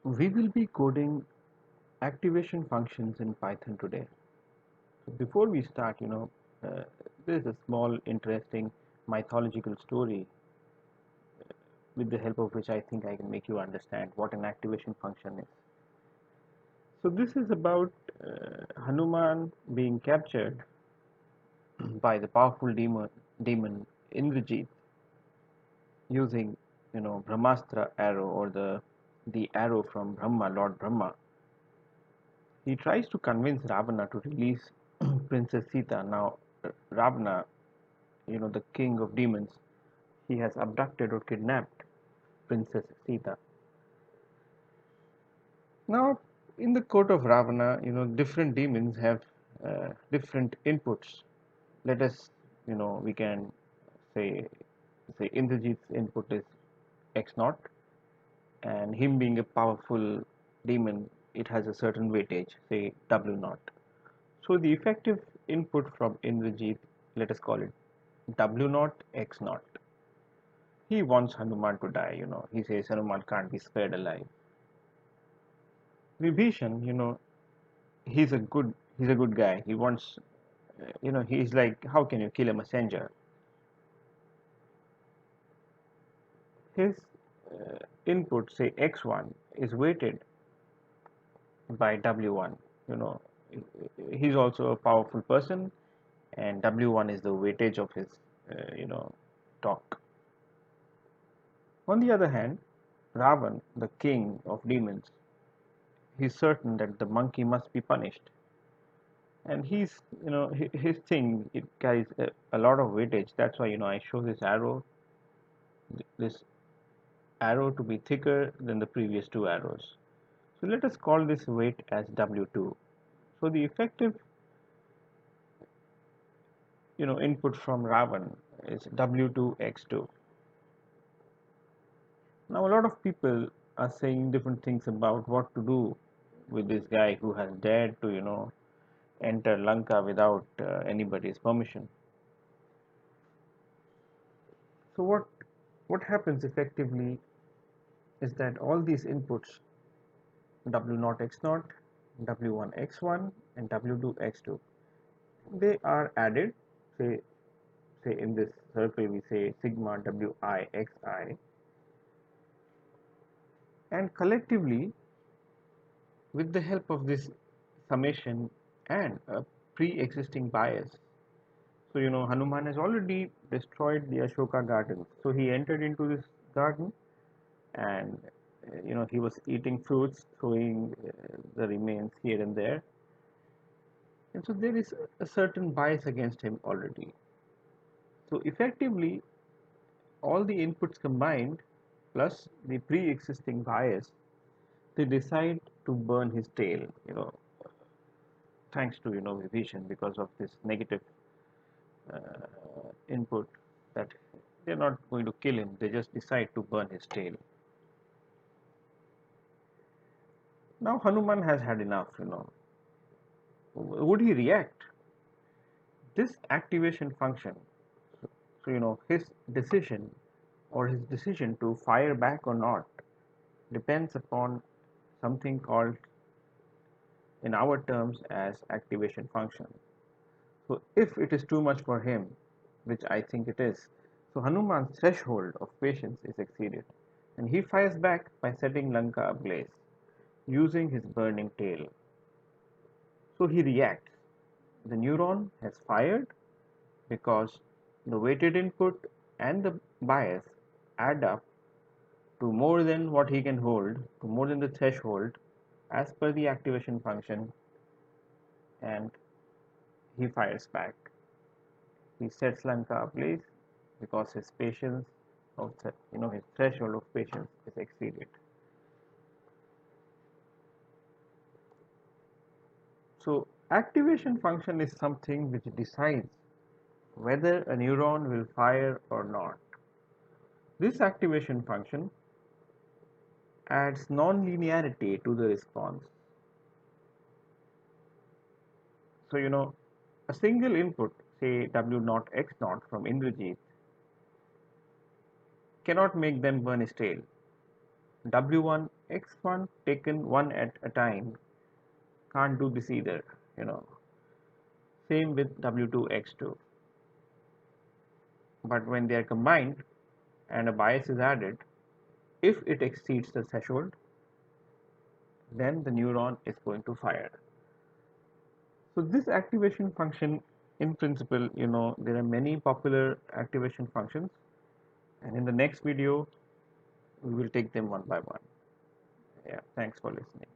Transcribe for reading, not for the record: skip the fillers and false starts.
We will be coding activation functions in Python today. So before we start, there's a small, interesting mythological story with the help of which I think I can make you understand what an activation function is. So this is about Hanuman being captured by the powerful demon Indrajit using, Brahmastra arrow or the arrow from Brahma, Lord Brahma. He tries to convince Ravana to release Princess Sita. Now, Ravana, the king of demons, he has abducted or kidnapped Princess Sita. Now, in the court of Ravana, different demons have different inputs. Let us, we can say, Indrajit's input is X naught, and him being a powerful demon, it has a certain weightage, say W naught. So the effective input from Indrajit, let us call it W naught X naught. He wants Hanuman to die, He says Hanuman can't be spared alive. Vibhishan, he's a good guy. He wants, he's like, how can you kill a messenger? His input, say X1, is weighted by W1. You know, he's also a powerful person, and W1 is the weightage of his, talk. On the other hand, Ravan, the king of demons, he's certain that the monkey must be punished, and he's, his thing it carries a lot of weightage. That's why I show this arrow to be thicker than the previous two arrows. So let us call this weight as W2. So the effective, input from Ravan is W2x2. Now a lot of people are saying different things about what to do with this guy who has dared to, enter Lanka without anybody's permission. So what happens effectively is that all these inputs W0 x0, W1 x1, and W2 x2, they are added. Say in this circle we say sigma Wi xi, and collectively with the help of this summation and a pre-existing bias. So Hanuman has already destroyed the Ashoka garden. So he entered into this garden, and he was eating fruits, throwing the remains here and there, and so there is a certain bias against him already. So effectively, all the inputs combined plus the pre-existing bias, they decide to burn his tail. Thanks to Vibhishan, because of this negative input, that they're not going to kill him. They just decide to burn his tail. Now Hanuman has had enough. Would he react? This activation function, so his decision to fire back or not depends upon something called in our terms as activation function. So if it is too much for him, which I think it is, so Hanuman's threshold of patience is exceeded, and he fires back by setting Lanka ablaze using his burning tail. So he reacts. The neuron has fired because the weighted input and the bias add up to more than what he can hold, to more than the threshold as per the activation function, and he fires back. He sets Lanka ablaze because his patience his threshold of patience is exceeded. So activation function is something which decides whether a neuron will fire or not. This activation function adds non-linearity to the response. So a single input, say W naught X naught from Indrajit, cannot make them burn his tail. W1 X1 taken one at a time can't do this either, you know. Same with W2 X2. But when they are combined and a bias is added, if it exceeds the threshold, then the neuron is going to fire. So this activation function, in principle, there are many popular activation functions, and in the next video, we will take them one by one. Yeah, thanks for listening.